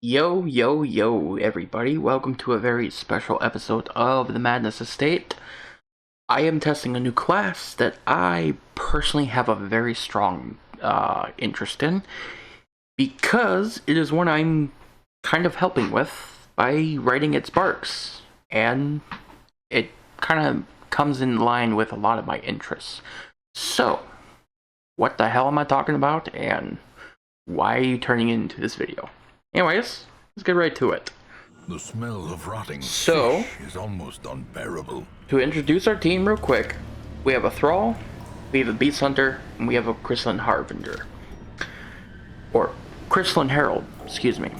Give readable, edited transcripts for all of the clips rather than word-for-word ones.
Yo, yo, yo, everybody. Welcome to a very special episode of the Madness Estate. I am testing a new class that I personally have a very strong interest in because it is one I'm kind of helping with by writing its barks, and it kind of comes in line with a lot of my interests. So, what the hell am I talking about, and why are you turning into this video? Anyways, let's get right to it. The smell of rotting So, fish is almost unbearable. to introduce our team real quick, we have a Thrall, we have a Beast Hunter, and we have a Crystalline Harbinger. Or, Crystalline Herald, excuse me.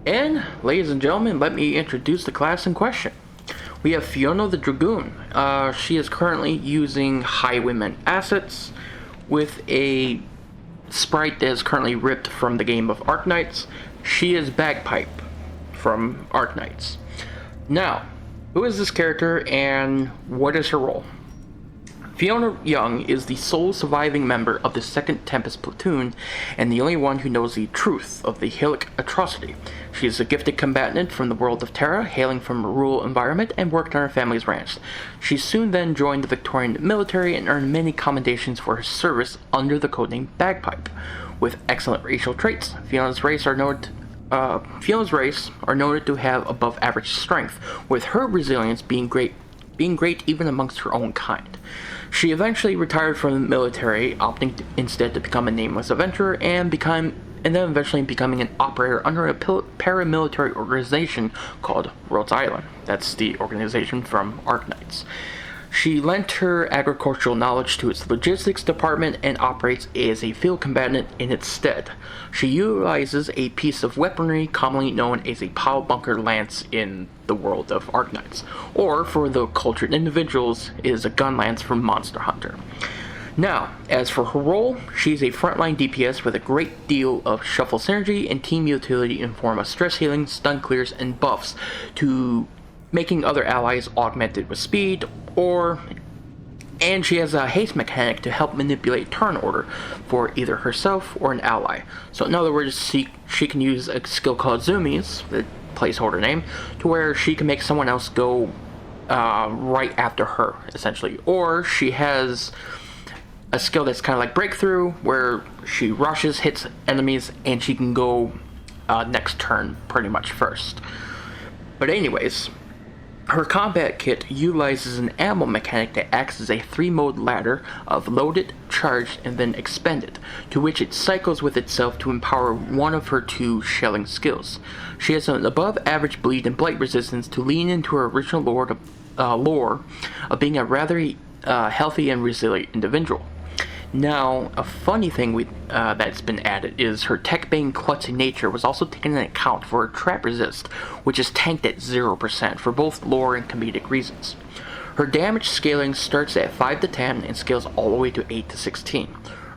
And, ladies and gentlemen, let me introduce the class in question. We have Fiona the Dragoon. She is currently using Highwayman assets with a sprite that is currently ripped from the game of Arknights. She is Bagpipe from Arknights. Now, who is this character and what is her role? Fiona Young is the sole surviving member of the 2nd Tempest Platoon and the only one who knows the truth of the Hillic atrocity. She is a gifted combatant from the world of Terra, hailing from a rural environment and worked on her family's ranch. She soon then joined the Victorian military and earned many commendations for her service under the codename Bagpipe. With excellent racial traits, Fiona's race are noted to have above average strength, with her resilience being great even amongst her own kind. She eventually retired from the military, opting instead to become a nameless adventurer and then eventually becoming an operator under a paramilitary organization called Rhodes Island. That's the organization from Arknights. She lent her agricultural knowledge to its logistics department and operates as a field combatant in its stead. She utilizes a piece of weaponry commonly known as a pile bunker lance in the world of Arknights, or for the cultured individuals, is a gun lance from Monster Hunter. Now, as for her role, she's a frontline DPS with a great deal of shuffle synergy and team utility in form of stress healing, stun clears, and buffs to making other allies augmented with speed, and she has a haste mechanic to help manipulate turn order for either herself or an ally. So in other words, she can use a skill called Zoomies, the placeholder name, to where she can make someone else go right after her, essentially. Or she has a skill that's kind of like Breakthrough, where she rushes, hits enemies, and she can go next turn pretty much first. But anyways, her combat kit utilizes an ammo mechanic that acts as a 3-mode ladder of loaded, charged, and then expended, to which it cycles with itself to empower one of her 2 shelling skills. She has an above-average bleed and blight resistance to lean into her original lore of being a rather healthy and resilient individual. Now, a funny thing that's been added is her tech-bane klutzy nature was also taken into account for her trap resist, which is tanked at 0% for both lore and comedic reasons. Her damage scaling starts at 5 to 10 and scales all the way to 8 to 16.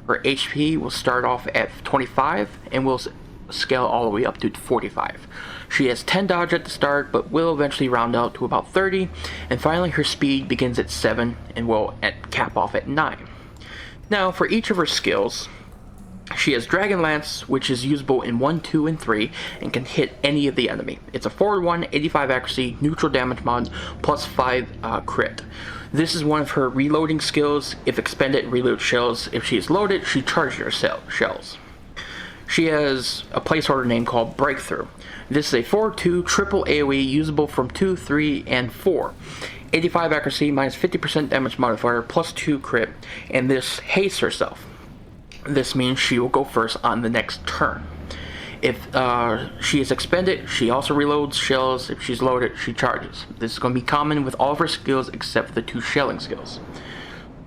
Her HP will start off at 25 and will scale all the way up to 45. She has 10 dodge at the start, but will eventually round out to about 30, and finally her speed begins at 7 and will cap off at 9. Now, for each of her skills, she has Dragon Lance, which is usable in 1, 2, and 3, and can hit any of the enemy. It's a forward 1, 85 accuracy, neutral damage mod, plus 5 crit. This is one of her reloading skills. If expended, reload shells. If she is loaded, she charges her shells. She has a placeholder name called Breakthrough. This is a 4-2 triple AoE usable from 2, 3, and 4. 85 accuracy, minus 50% damage modifier, plus 2 crit, and this hastes herself. This means she will go first on the next turn. If she is expended, she also reloads shells. If she's loaded, she charges. This is going to be common with all of her skills except for the 2 shelling skills.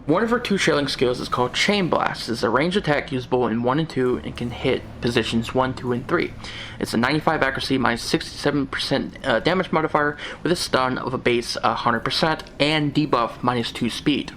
One of her 2 shelling skills is called Chain Blast. It's a ranged attack usable in 1 and 2 and can hit positions 1, 2, and 3. It's a 95 accuracy, minus 67% damage modifier with a stun of a base 100% and debuff minus 2 speed.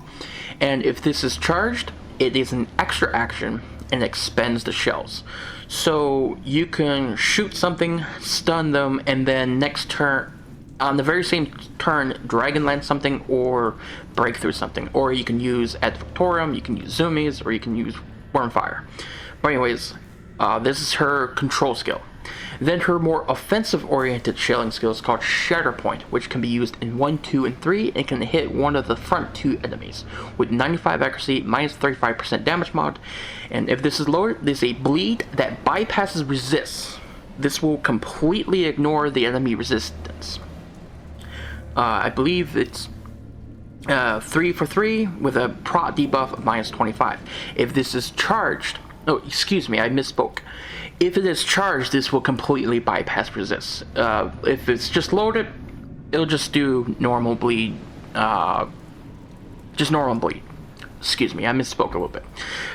And if this is charged, it is an extra action and expends the shells. So you can shoot something, stun them, and then next turn, on the very same turn, Dragon Lance something or break through something. Or you can use Ad Victorium, you can use Zoomies, or you can use Wormfire. But anyways, this is her control skill. Then her more offensive-oriented shelling skill is called Shatterpoint, which can be used in 1, 2, and 3, and can hit one of the front 2 enemies with 95 accuracy, minus 35% damage mod. And if this is lowered, there's a bleed that bypasses resists. This will completely ignore the enemy resistance. I believe it's 3 for 3 with a prot debuff of minus 25. If this is charged, oh, excuse me, I misspoke. If it is charged, this will completely bypass resist. If it's just loaded, it'll just do normal bleed. Just normal bleed. Excuse me, I misspoke a little bit.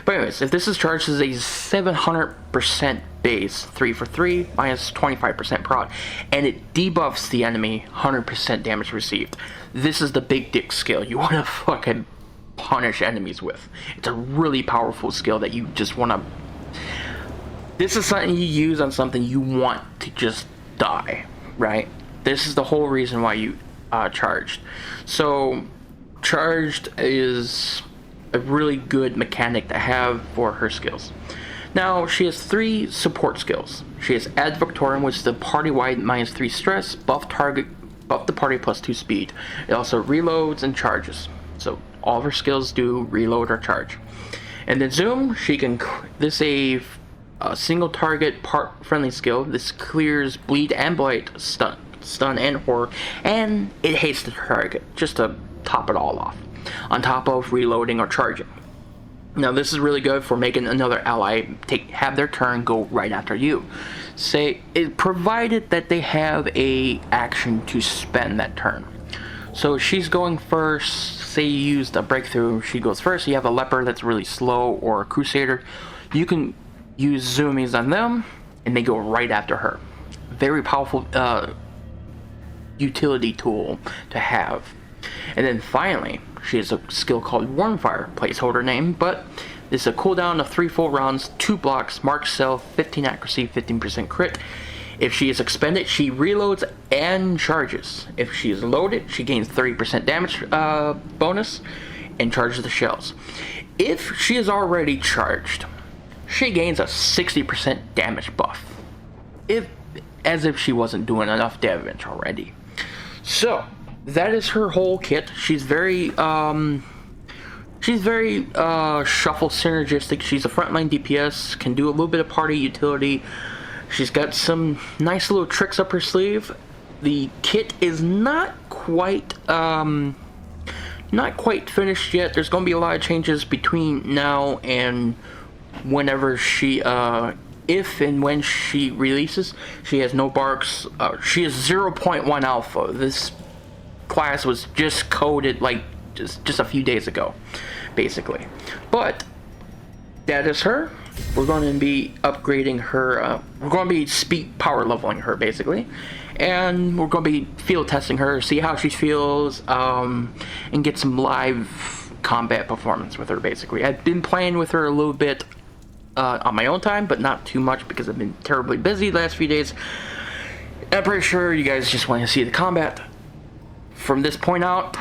But anyways, if this is charged, this is a 700% base, 3 for 3, minus 25% prot, and it debuffs the enemy 100% damage received. This is the big dick skill you want to fucking punish enemies with. It's a really powerful skill that you just want to... This is something you use on something you want to just die, right? This is the whole reason why you charged. So, charged is a really good mechanic to have for her skills. Now, she has 3 support skills. She has Ad Victorium, which is the party-wide minus 3 stress, buff the party plus 2 speed. It also reloads and charges. So, all of her skills do reload or charge. And then Zoom, she can... This is a single target part friendly skill. This clears bleed and blight, stun and horror, and it hates the target, just to top it all off, on top of reloading or charging. Now this is really good for making another ally have their turn go right after you. Provided that they have a action to spend that turn. So she's going first. Say you used a breakthrough, she goes first. You have a leper that's really slow or a crusader. You can use zoomies on them, and they go right after her. Very powerful utility tool to have. And then finally, she has a skill called Warmfire, placeholder name, but it's a cooldown of 3 full rounds, 2 blocks, mark self, 15 accuracy, 15% crit. If she is expended, she reloads and charges. If she is loaded, she gains 30% damage bonus and charges the shells. If she is already charged, she gains a 60% damage buff, as if she wasn't doing enough damage already. So that is her whole kit. She's very shuffle synergistic. She's a frontline DPS, can do a little bit of party utility. She's got some nice little tricks up her sleeve. The kit is not quite finished yet. There's going to be a lot of changes between now and whenever she if and when she releases. She has no barks. She is 0.1 alpha. This class was just coded like just a few days ago, basically. But that is her. We're going to be upgrading her. We're going to be speed power leveling her, basically, and we're going to be field testing her, see how she feels, and get some live combat performance with her. Basically, I've been playing with her a little bit on my own time, but not too much because I've been terribly busy the last few days. I'm pretty sure you guys just want to see the combat. From this point out,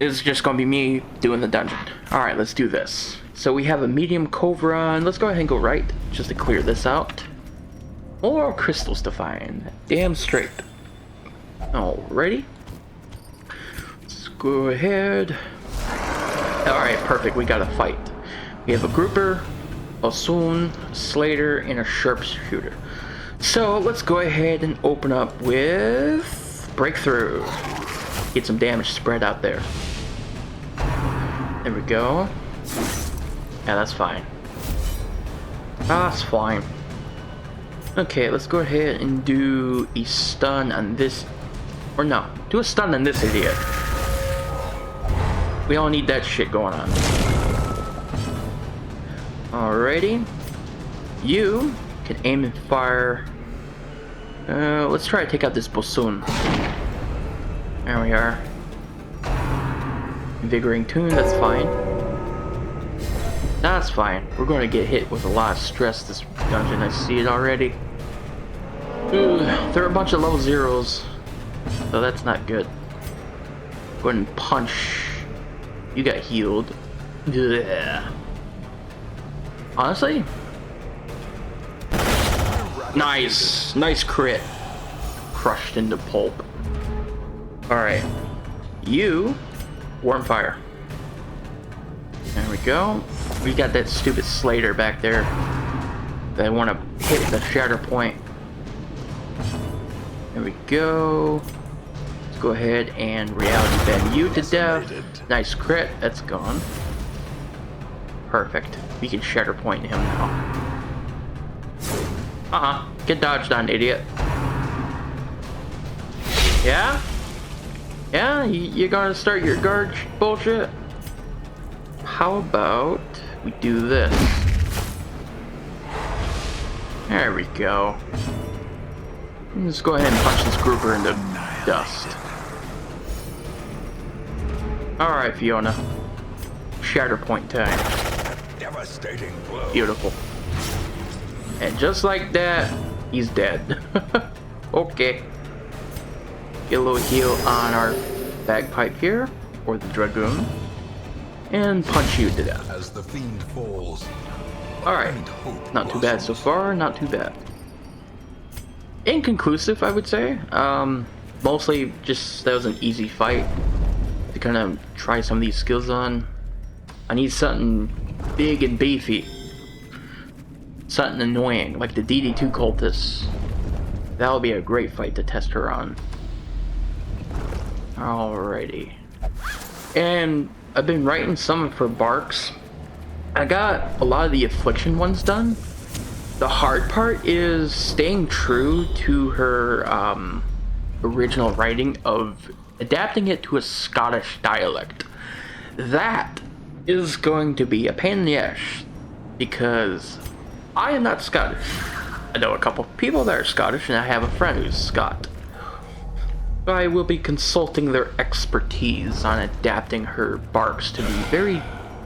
it's just going to be me doing the dungeon. Alright, let's do this. So we have a medium cove run. Let's go ahead and go right, just to clear this out. More crystals to find. Damn straight. Alrighty. Let's go ahead. Alright, perfect. We got a fight. We have a grouper, a Soon, Slater, and a sharpshooter. So let's go ahead and open up with breakthrough. Get some damage spread out there. There we go. Yeah, that's fine. That's fine. Okay, let's go ahead and do a stun on this. Or no, do a stun on this idiot. We all need that shit going on. Alrighty. You can aim and fire. Let's try to take out this Bosun. There we are. Invigorating tune, that's fine. That's fine. We're going to get hit with a lot of stress this dungeon. I see it already. Ooh, there are a bunch of level 0s, so that's not good. Go ahead and punch. You got healed. Ugh. Honestly, Nice. Nice crit. Crushed into pulp. Alright. You, warm fire. There we go. We got that stupid Slater back there that I want to hit the shatter point. There we go. Let's go ahead and reality bend you to death. Nice crit. That's gone. Perfect. We can shatter point him now. Get dodged on, idiot. Yeah? Yeah? You gonna start your guard bullshit? How about we do this? There we go. Let's go ahead and punch this grouper in the dust. Alright, Fiona. Shatter point time. Devastating blow. Beautiful. And just like that, he's dead. Okay. Get a little heal on our bagpipe here, or the Dragoon, and punch you to death. As the fiend falls. Alright. Not too bad so far, not too bad. Inconclusive, I would say. Mostly just that was an easy fight to kind of try some of these skills on. I need something big and beefy. Something annoying, like the DD2 cultists. That'll be a great fight to test her on. Alrighty. And I've been writing some of her barks. I got a lot of the affliction ones done. The hard part is staying true to her original writing of adapting it to a Scottish dialect. That is going to be a pain in the ass because I am not Scottish. I know a couple people that are Scottish and I have a friend who's Scot. I will be consulting their expertise on adapting her barks to be very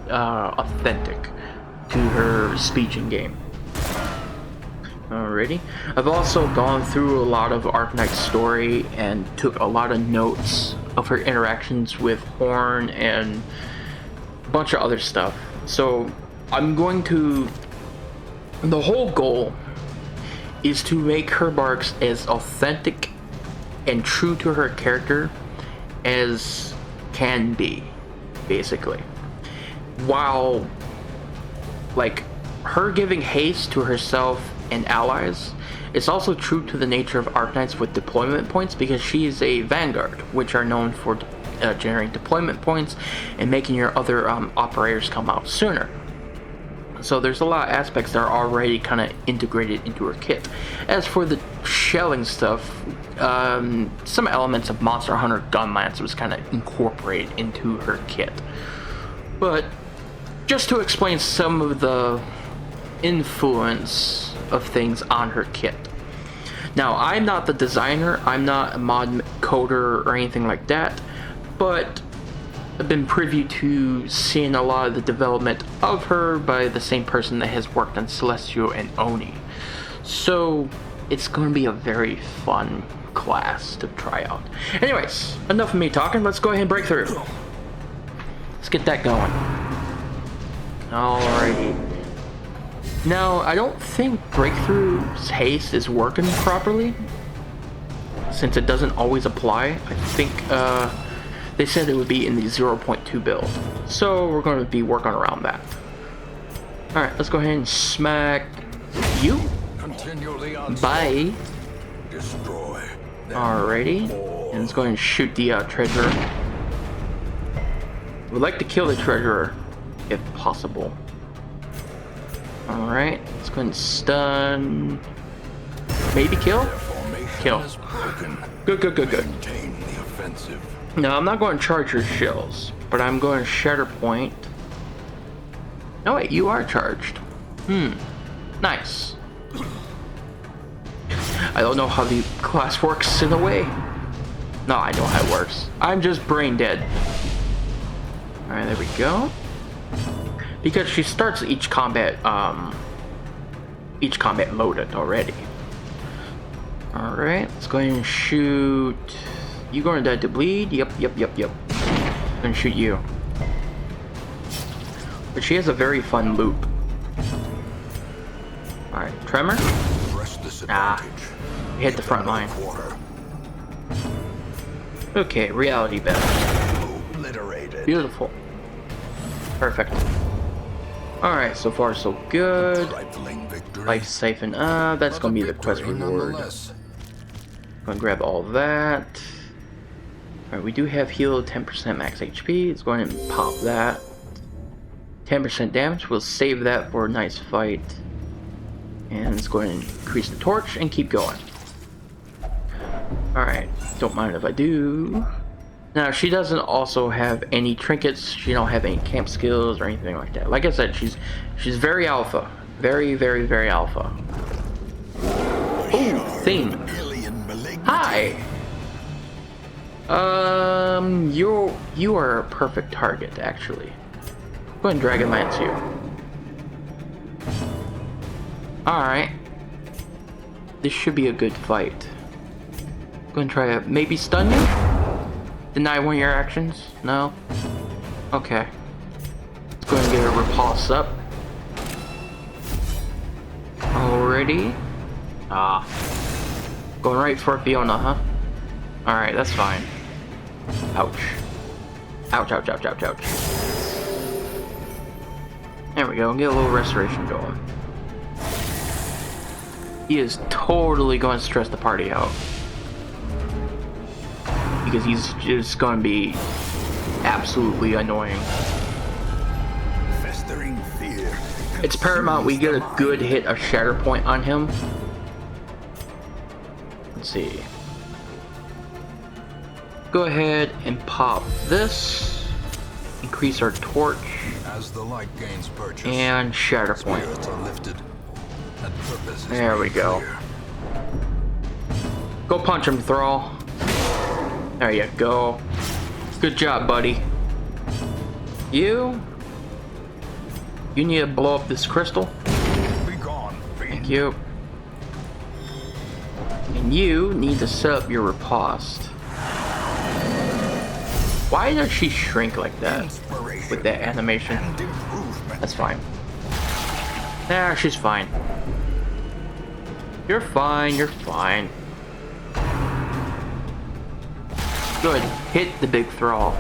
authentic to her speech in game. Alrighty. I've also gone through a lot of Arknights' story and took a lot of notes of her interactions with Horn and a bunch of other stuff. So I'm going to... The whole goal is to make her barks as authentic and true to her character as can be, basically. While, like, her giving haste to herself and allies, it's also true to the nature of Arknights with deployment points because she is a vanguard, which are known for generating deployment points and making your other operators come out sooner. So there's a lot of aspects that are already kind of integrated into her kit. As for the shelling stuff, some elements of Monster Hunter Gunlance was kind of incorporated into her kit. But just to explain some of the influence of things on her kit. Now, I'm not the designer, I'm not a mod coder or anything like that, but I've been privy to seeing a lot of the development of her by the same person that has worked on Celestial and Oni. So it's going to be a very fun class to try out. Anyways, enough of me talking, let's go ahead and break through. Let's get that going. Alrighty. Now, I don't think Breakthrough's haste is working properly, since it doesn't always apply. I think they said it would be in the 0.2 build, so we're going to be working around that. Alright, let's go ahead and smack you. Bye. Destroy. Alrighty, and let's go ahead and shoot the treasurer. We'd like to kill the treasurer, if possible. Alright, let's go ahead and stun. Maybe kill? Kill. Good, good, good, good. Now, I'm not going to charge your shells, but I'm going to shatter point. No, wait, you are charged. Nice. I don't know how the class works in a way. No, I know how it works. I'm just brain dead. Alright, there we go. Because she starts each combat loaded already. Alright, let's go ahead and shoot. You going to die to bleed? Yep. I'm gonna shoot you. But she has a very fun loop. Alright, Tremor. disadvantage. Hit the front line. Quarter. Okay, reality battle. Obliterated. Beautiful. Perfect. Alright, so far so good. Trifling victory. Life siphon. That's gonna be the quest reward. Gonna grab all that. Alright, we do have heal 10% max HP. Let's go ahead and pop that. 10% damage. We'll save that for a nice fight. And let's go ahead and increase the torch and keep going. Alright, don't mind if I do. Now, she doesn't also have any trinkets. She don't have any camp skills or anything like that. Like I said, she's very alpha. Very, very, very alpha. Ooh, thing. Hi! You are a perfect target, actually. Go ahead and Dragon Lance you. Alright. This should be a good fight. Go ahead and try to maybe stun you? Deny one of your actions? No? Okay. Let's go ahead and get a repulse up. Alrighty. Going right for Fiona, huh? Alright, that's fine. Ouch. Ouch, ouch, ouch, ouch, ouch. There we go, get a little restoration going. He is totally going to stress the party out. Because he's just going to be absolutely annoying. Festering fear. It's paramount we get a good hit of Shatter Point on him. Let's see. Go ahead and pop this. Increase our torch. As the light gains purchase, and Shatter Point. spirits are lifted, and purpose is There we made go. clear. Go punch him, Thrall. There you go. Good job, buddy. You need to blow up this crystal. Be gone, fiend. Thank you. And you need to set up your riposte. Why does she shrink like that Inspiration with that animation? and improvement. That's fine. Nah, she's fine. You're fine, you're fine. Good. Hit the big Thrall.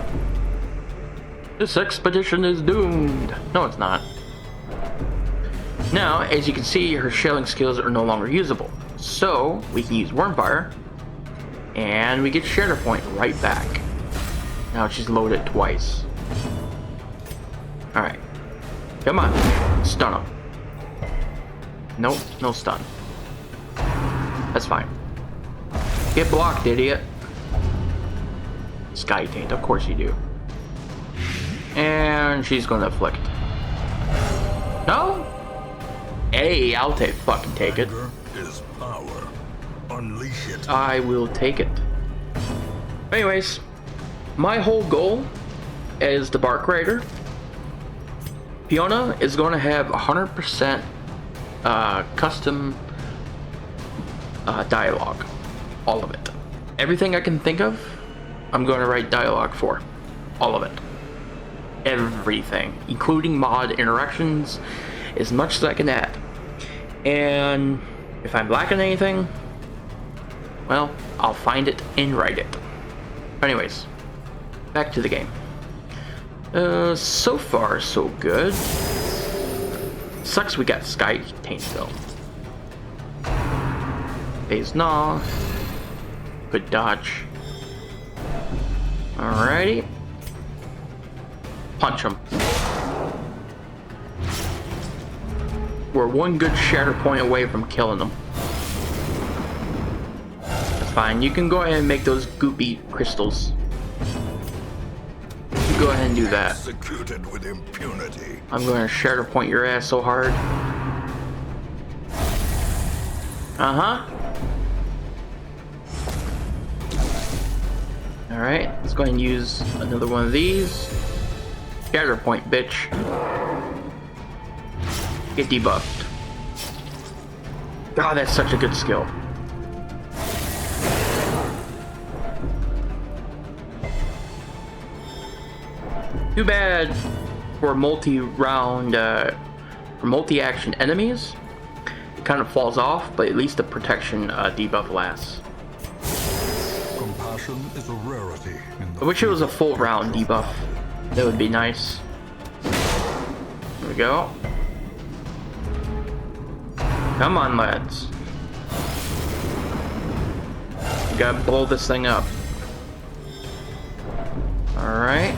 This expedition is doomed. No, it's not. Now, as you can see, her shelling skills are no longer usable. So, we can use Wormfire, and we get Shatter Point right back. Now she's loaded twice. Alright. Come on. Stun him. Nope, no stun. That's fine. Get blocked, idiot. Sky Taint, of course you do. And she's gonna afflict. No? Hey, I'll fucking take it. Anger is power. Unleash it. I will take it. Anyways, my whole goal as the Bark Rider, Fiona is going to have 100% custom dialogue. All of it. Everything I can think of, I'm going to write dialogue for. All of it. Everything. Including mod interactions, as much as I can add. And if I'm lacking anything, well, I'll find it and write it. Anyways, back to the game. So far, so good. Sucks we got Sky Taint though. Phase Gnaw. Good dodge. Alrighty. Punch him. We're one good Shatter Point away from killing them. That's fine. You can go ahead and make those goopy crystals. You go ahead and do that. Executed with impunity. I'm going to Shatter Point your ass so hard. Uh-huh. Alright, let's go ahead and use another one of these. Shatter Point, bitch. Get debuffed. God, that's such a good skill. Too bad for multi-round, for multi-action enemies. kind of falls off, but at least the protection debuff lasts. Compassion is a rarity in the I wish it was a full round debuff. That would be nice. There we go. Come on, lads. We gotta blow this thing up. Alright.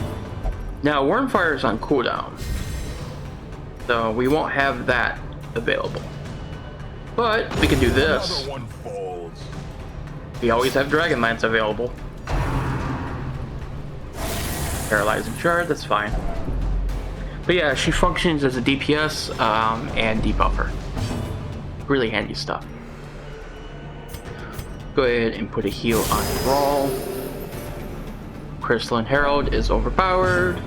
Now, Wormfire is on cooldown. So we won't have that available. But we can do this. Another one falls. We always have Dragonlance available. Paralyzing Shard, that's fine. But yeah, she functions as a DPS and debuffer. Really handy stuff. Go ahead and put a heal on Brawl. Crystalline Herald is overpowered.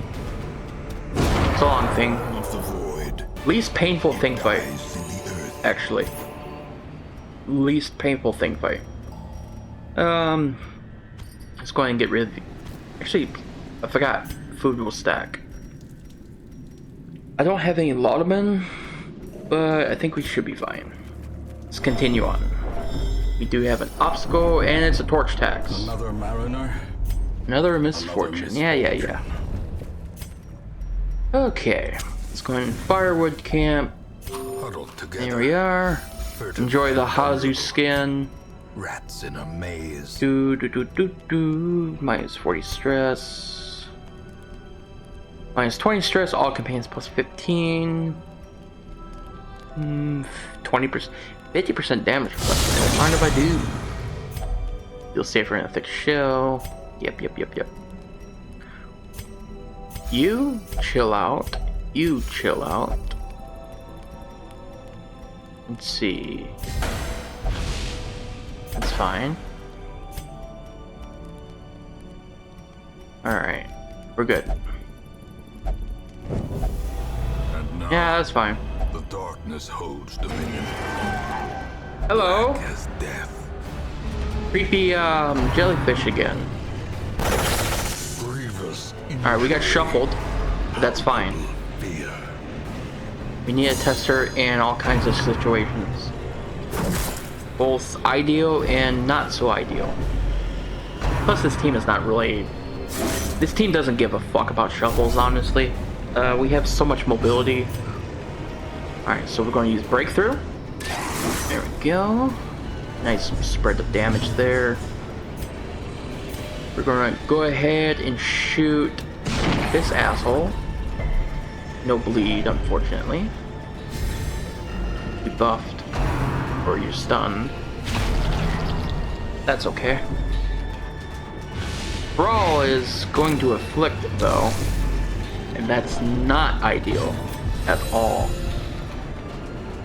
It's a long thing. Of the void. Least painful thing fight, Lies in the earth. actually. Least painful thing fight. Let's go ahead and get rid of the... Actually, I forgot. Food will stack. I don't have any Laudaman, but I think we should be fine. Let's continue on. We do have an obstacle, and it's a torch tax. Another mariner. Another misfortune. Yeah. Okay. Let's go in Firewood Camp. Huddled together. There we are. Furtive Enjoy the and Hazu skin. Rats in a maze. Minus 40 stress. Minus 20 stress, all companions plus 15. 20%, 50% damage. Don't mind if I do. Feel safer in a thick shell. Yep. You chill out. You chill out. Let's see. That's fine. Alright. We're good. And now Yeah, that's fine. the darkness holds dominion. Hello. Black as death. Creepy jellyfish again. Grievous. Alright, we got shuffled. But that's fine. Fear. We need a tester in all kinds of situations. Both ideal and not so ideal. Plus this team is not really... This team doesn't give a fuck about shuffles, honestly. We have so much mobility. Alright, so we're going to use Breakthrough. There we go. Nice spread of damage there. We're going to go ahead and shoot this asshole. No bleed, unfortunately. You buffed. Or you're stunned. That's okay. Brawl is going to afflict, though. And that's not ideal at all.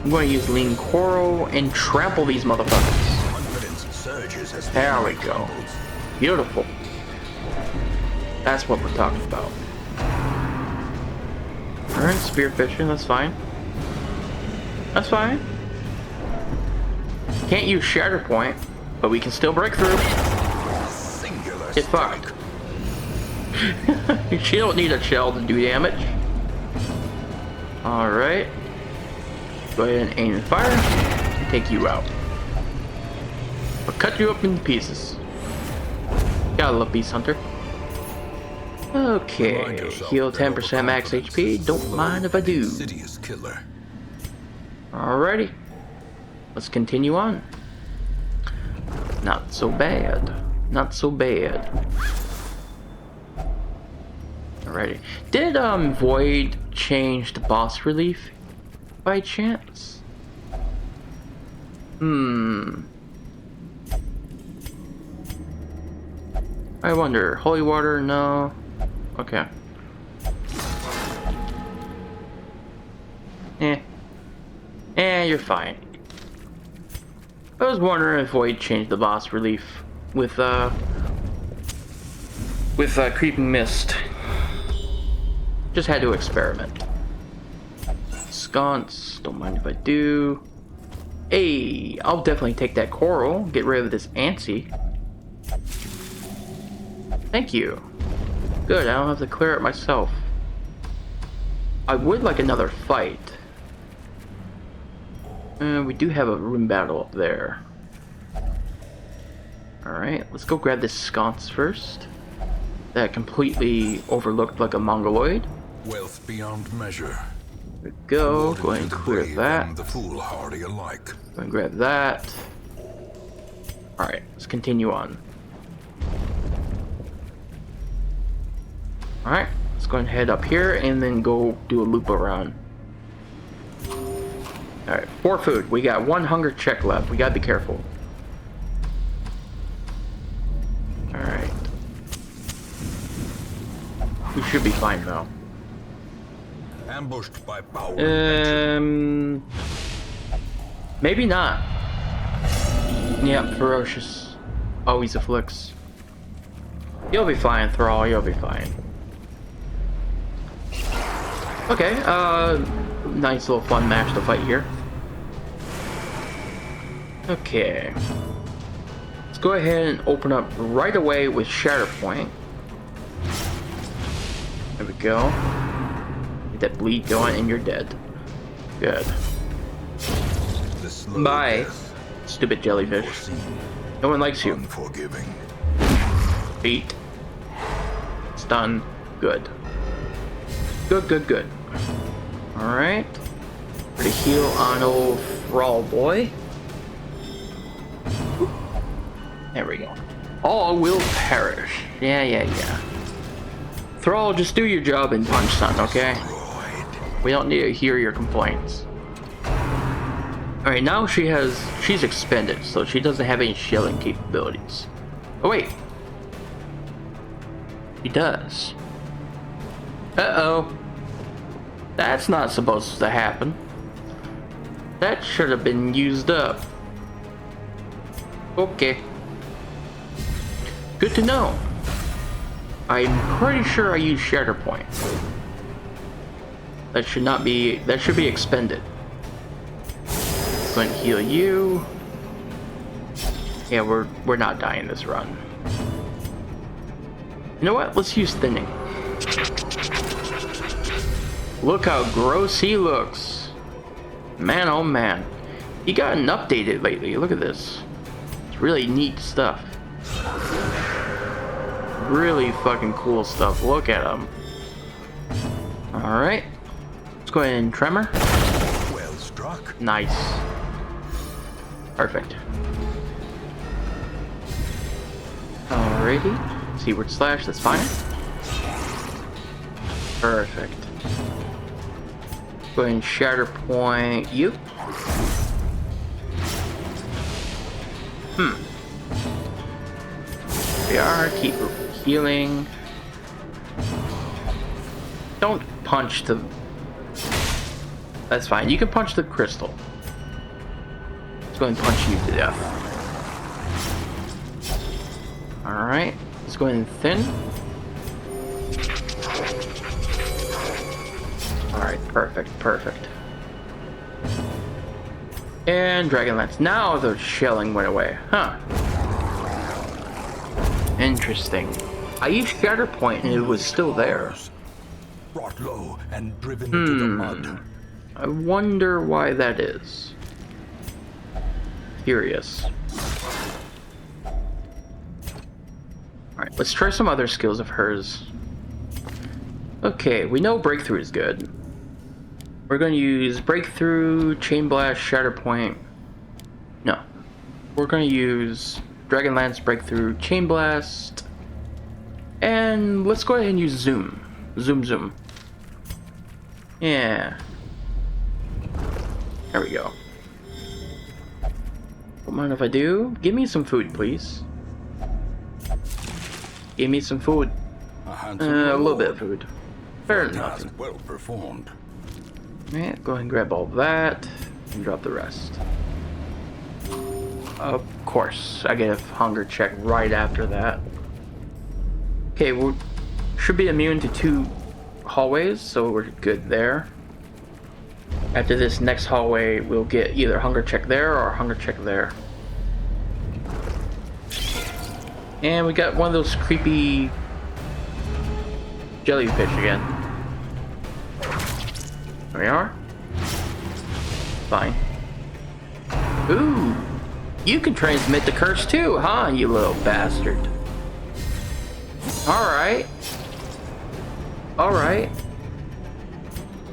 I'm going to use Lean Coral and trample these motherfuckers. Confidence surges as There we the go. crumbles. Beautiful. That's what we're talking about. Alright, spearfishing, that's fine. That's fine. Can't use Shatterpoint, but we can still break through. Singular Get strike. fucked. She don't need a shell to do damage. Alright. Go ahead and aim and fire. And take you out. Or cut you up into pieces. Gotta love Beast Hunter. Okay. Remind yourself Heal that 10% max HP. overconfidence is Don't mind if I do. Insidious killer. Alrighty. Let's continue on. Not so bad. Not so bad. Alrighty. Did Void change the boss relief by chance? I wonder. Holy water? No. Okay. You're fine. I was wondering if Void changed the boss relief with Creeping Mist. Just had to experiment. Sconce, don't mind if I do. Hey, I'll definitely take that coral. Get rid of this antsy. Thank you. Good, I don't have to clear it myself. I would like another fight. We do have a room battle up there. Alright, let's go grab this sconce first. That completely overlooked like a mongoloid. Wealth beyond measure. There we go. Go ahead and clear that. The foolhardy alike. Go ahead and grab that. Alright, let's continue on. Alright, let's go and head up here and then go do a loop around. Alright, 4 food. We got 1 hunger check left. We gotta be careful. Alright. We should be fine though. Ambushed by power. Maybe not. Yep, ferocious. Always afflicts. You'll be fine, Thrall. You'll be fine. Okay, nice little fun match to fight here. Okay. Let's go ahead and open up right away with Shatterpoint. There we go. Get that bleed going and you're dead. Good. Bye, stupid jellyfish. No one likes you. Unforgiving. Beat. Stun. Good. Good. Alright. Ready to heal on old Thrall boy. There we go. All will perish. Yeah. Thrall, just do your job and punch son, okay? We don't need to hear your complaints. Alright, now she's expended, so she doesn't have any shielding capabilities. Oh wait. She does. Uh-oh. That's not supposed to happen. That should have been used up. Okay. Good to know. I'm pretty sure I used Shatterpoint. That should be expended. Go ahead and heal you. Yeah, we're not dying this run. You know what? Let's use thinning. Look how gross he looks. Man, oh man. He gotten updated lately. Look at this. It's really neat stuff. Really fucking cool stuff. Look at him. Alright. Let's go ahead and tremor. Well struck. Nice. Perfect. Alrighty. Seaward slash, that's fine. Perfect. Go ahead and shatter point you. We are, keep healing. Don't punch the... That's fine, you can punch the crystal. Let's go ahead and punch you to death. Alright, let's go ahead and thin. Alright, perfect. And Dragonlance. Now the shelling went away. Huh. Interesting. I used Shatterpoint and it was still there. Brought low and driven into the mud. I wonder why that is. Curious. Alright, let's try some other skills of hers. Okay, we know Breakthrough is good. We're going to use Breakthrough, Chain Blast, Shatterpoint. No. We're going to use Dragonlance, Breakthrough, Chain Blast. And let's go ahead and use Zoom. Zoom. Yeah. There we go. Don't mind if I do. Give me some food, please. Give me some food. A little bit of food. Fair enough. Well performed. Yeah, go ahead and grab all that and drop the rest. Of course, I get a hunger check right after that. Okay, we should be immune to 2 hallways, so we're good there. After this next hallway, we'll get either a hunger check there or a hunger check there. And we got one of those creepy jellyfish again. There we are. Fine. Ooh, you can transmit the curse too, huh, you little bastard? Alright. Alright.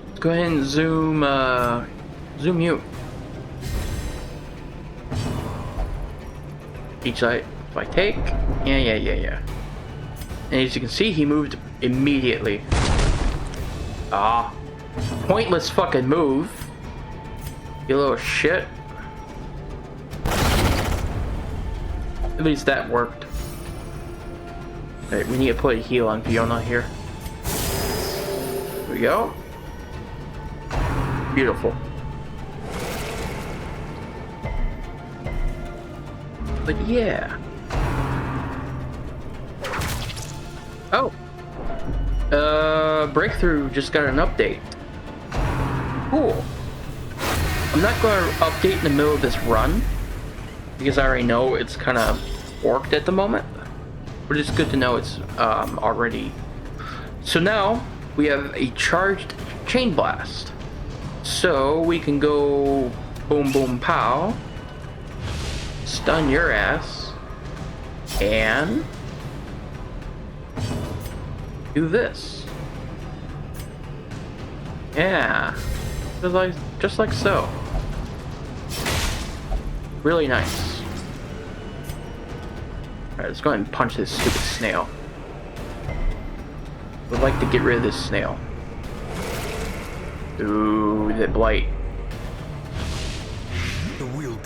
Let's go ahead and zoom you. Each side, if I take, yeah. And as you can see, he moved immediately. Ah, pointless fucking move. You little shit. At least that worked. Alright, we need to put a heal on Fiona here. Here we go. Beautiful. But yeah. Oh. Breakthrough just got an update. Cool. I'm not going to update in the middle of this run, because I already know it's kind of forked at the moment. But it's good to know it's already. So now we have a charged chain blast. So we can go boom boom pow, stun your ass, and do this. Yeah, just like so. Really nice. Alright, let's go ahead and punch this stupid snail. Would like to get rid of this snail. Ooh, the blight.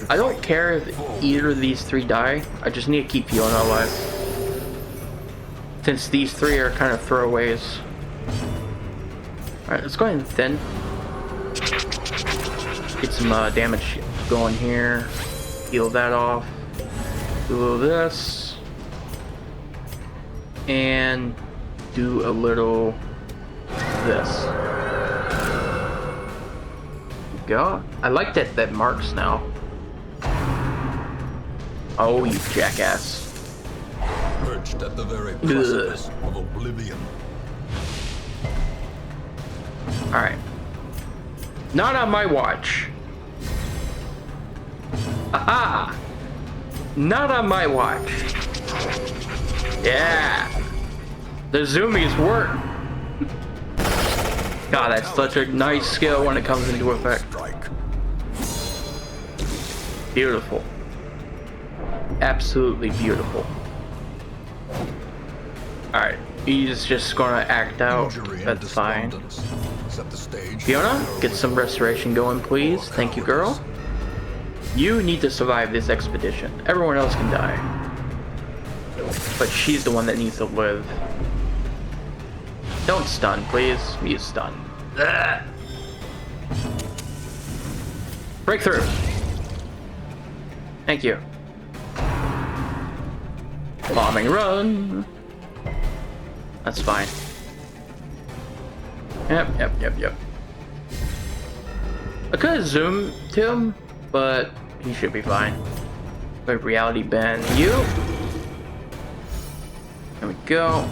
I don't care if either of these three die. I just need to keep Fiona alive. Since these three are kind of throwaways. Alright, let's go ahead and thin. Get some damage going here. Heal that off. Do a little of this. And do a little this. Go. I like that marks now. Oh, you jackass. Perched at the very precipice of oblivion. Alright. Not on my watch. Aha! Not on my watch. Yeah! The zoomies work! God, that's such a nice skill when it comes into effect. Beautiful. Absolutely beautiful. Alright, he's just gonna act out. That's fine. Fiona, get some restoration going, please. Thank you, girl. You need to survive this expedition. Everyone else can die. But she's the one that needs to live. Don't stun, please. Use stun. Ugh. Breakthrough. Thank you. Bombing run. That's fine. Yep. I could have zoomed to him, but he should be fine. But reality bend you. There we go.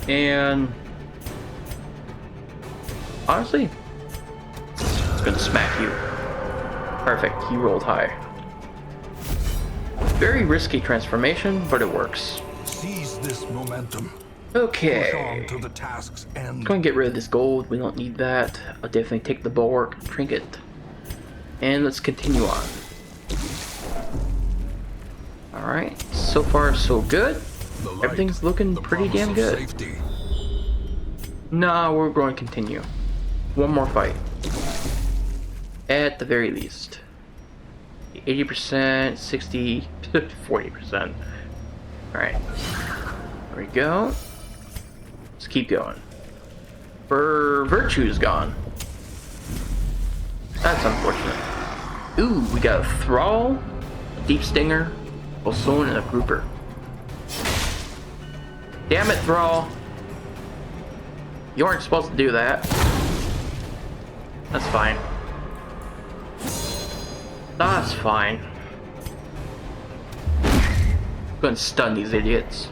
And honestly, it's gonna smack you. Perfect. He rolled high. Very risky transformation, but it works. Seize this momentum. Okay. Push on to the task's end. Let's go and get rid of this gold. We don't need that. I'll definitely take the bulwark trinket. And let's continue on. Alright. So far, so good. Everything's looking pretty damn good. Safety. Nah, we're going to continue. One more fight. At the very least. 80%, 60, 40%. Alright. There we go. Let's keep going. Virtue's gone. That's unfortunate. Ooh, we got a Thrall, a Deep Stinger, a Soon, and a Grouper. Damn it, Thrall. You weren't supposed to do that. That's fine. That's fine. Go and stun these idiots.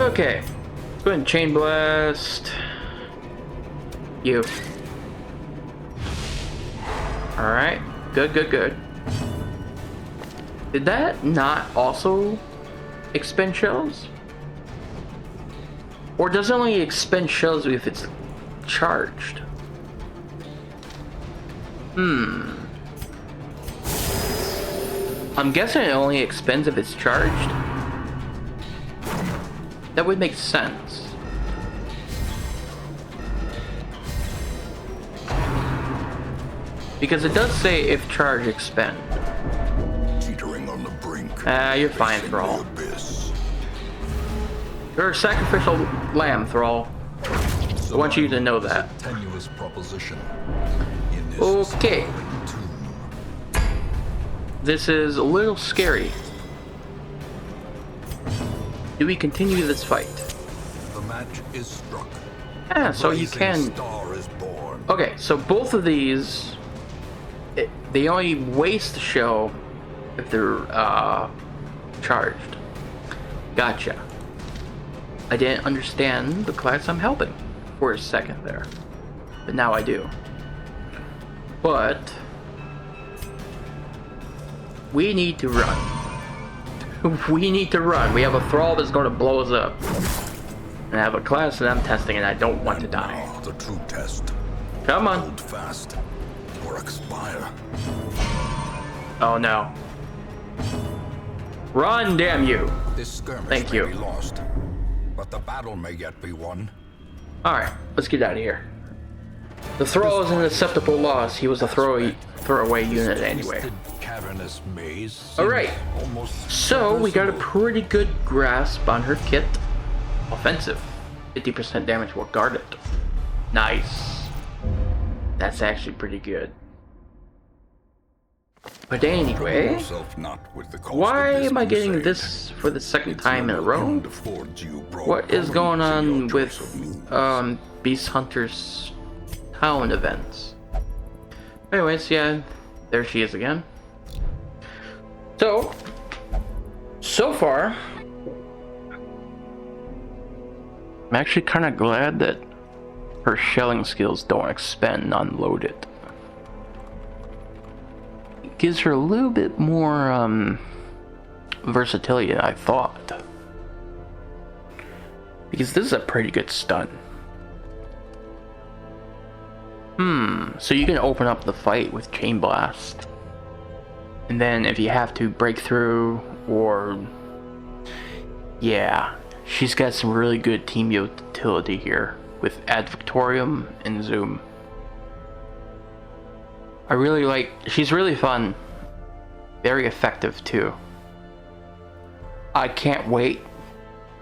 Okay. Let's go ahead and chain blast. You. Alright. Good, good, good. Did that not also expend shells? Or does it only expend shells if it's charged? I'm guessing it only expends if it's charged. That would make sense. Because it does say if charge expend. Teetering on the brink. You're fine, Thrall. You're a sacrificial lamb, Thrall. I want you to know that. Tenuous proposition. Okay. This is a little scary. Do we continue this fight? The match is struck. Yeah, so you can. Star is born. Okay, so both of these, they only waste the shell if they're charged. Gotcha. I didn't understand the class I'm helping for a second there, but now I do. But we need to run. We need to run. We have a thrall that's going to blow us up. And I have a class that I'm testing and I don't want to die. Now the true test. Come on. Hold fast or expire. Oh no. Run, damn you. This skirmish Thank may you. be lost, but the battle may yet be won. Alright, let's get out of here. The thrall is an acceptable loss. He was a throwaway unit anyway. Cavernous maze. Alright, Almost so we got a pretty good grasp on her kit. Offensive. 50% damage while guarded. Nice. That's actually pretty good. But anyway, why am I getting this for the second time in a row? What is going on with Beast Hunter's town events? Anyways, yeah, there she is again. So far, I'm actually kind of glad that her shelling skills don't expend unloaded. It gives her a little bit more versatility than I thought. Because this is a pretty good stun. So you can open up the fight with Chain Blast. And then if you have to break through or... Yeah, she's got some really good team utility here with Ad Victorium and Zoom. I really like... She's really fun. Very effective too. I can't wait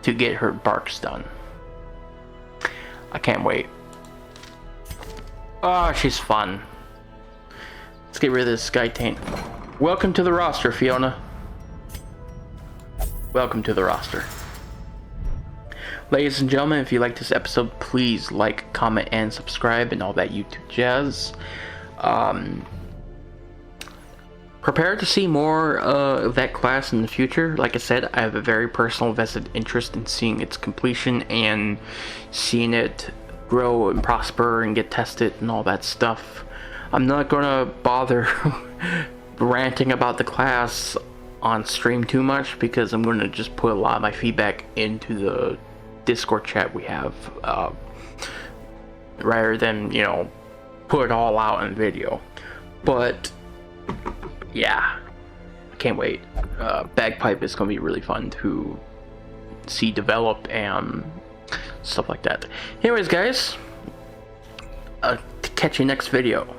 to get her barks done. I can't wait. Oh, she's fun. Let's get rid of this Sky Taint. Welcome to the roster, Fiona. Welcome to the roster. Ladies and gentlemen, if you like this episode, please like, comment, and subscribe and all that YouTube jazz. Prepare to see more of that class in the future. Like I said, I have a very personal vested interest in seeing its completion and seeing it grow and prosper and get tested and all that stuff. I'm not gonna bother ranting about the class on stream too much because I'm gonna just put a lot of my feedback into the Discord chat we have, rather than, you know, put it all out in video. But yeah, I can't wait. Bagpipe is gonna be really fun to see develop and stuff like that. Anyways, guys, to catch you next video.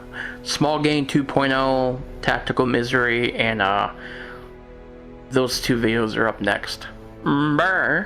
Small Gain 2.0, Tactical Misery, and those two videos are up next. Bye.